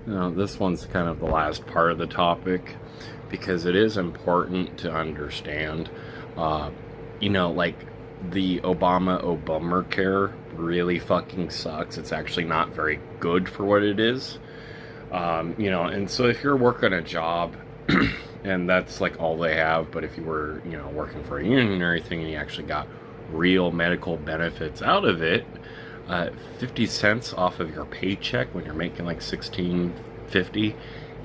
This one's kind of the last part of the topic because it is important to understand. Uh, like the Obamacare really fucking sucks. It's actually not very good for what it is. And so if you're working a job and that's like all they have, but if you were, working for a union or anything and you actually got real medical benefits out of it, 50 cents off of your paycheck when you're making like 16.50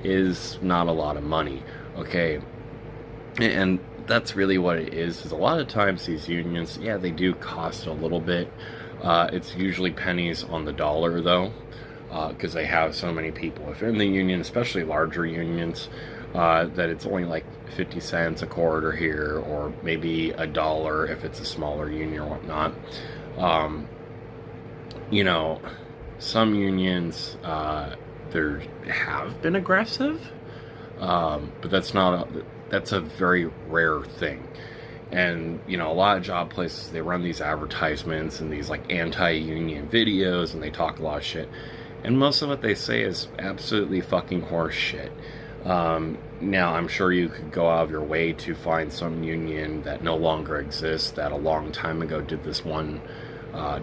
is not a lot of money. Okay. And that's really what it is a lot of times these unions, yeah, they do cost a little bit. It's usually pennies on the dollar though, because they have so many people. If you're in the union, especially larger unions, that it's only like 50 cents a quarter here, or maybe a dollar if it's a smaller union or whatnot. Um, you know, some unions, there have been aggressive, but that's a very rare thing. And, a lot of job places, they run these advertisements and these like anti-union videos and they talk a lot of shit. And most of what they say is absolutely fucking horse shit. Now, I'm sure you could go out of your way to find some union that no longer exists that a long time ago did this one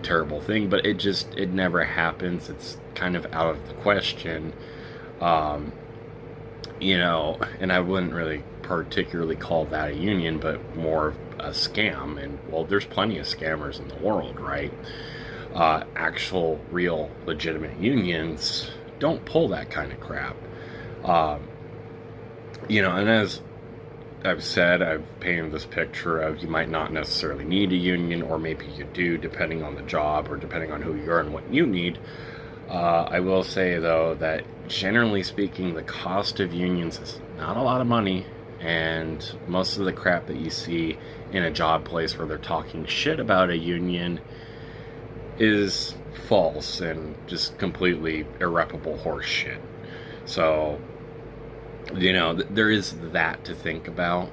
terrible thing, but it never happens. It's kind of out of the question. Um, and I wouldn't really particularly call that a union, but more of a scam. And, well, there's plenty of scammers in the world, right? Actual, real, legitimate unions don't pull that kind of crap. Um, and as I've said, I've painted this picture of you might not necessarily need a union, or maybe you do, depending on the job or depending on who you are and what you need. I will say, though, that generally speaking, the cost of unions is not a lot of money, and most of the crap that you see in a job place where they're talking shit about a union is false and just completely irreparable horse shit. So, there is that to think about.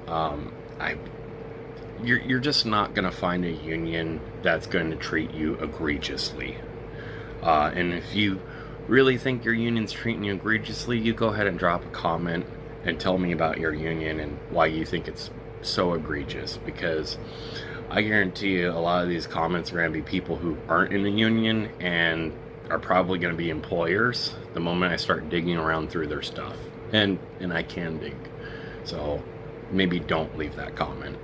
You're just not going to find a union that's going to treat you egregiously. And if you really think your union's treating you egregiously, you go ahead and drop a comment and tell me about your union and why you think it's so egregious. Because I guarantee you a lot of these comments are going to be people who aren't in the union and are probably going to be employers the moment I start digging around through their stuff. And I can dig. So maybe don't leave that comment.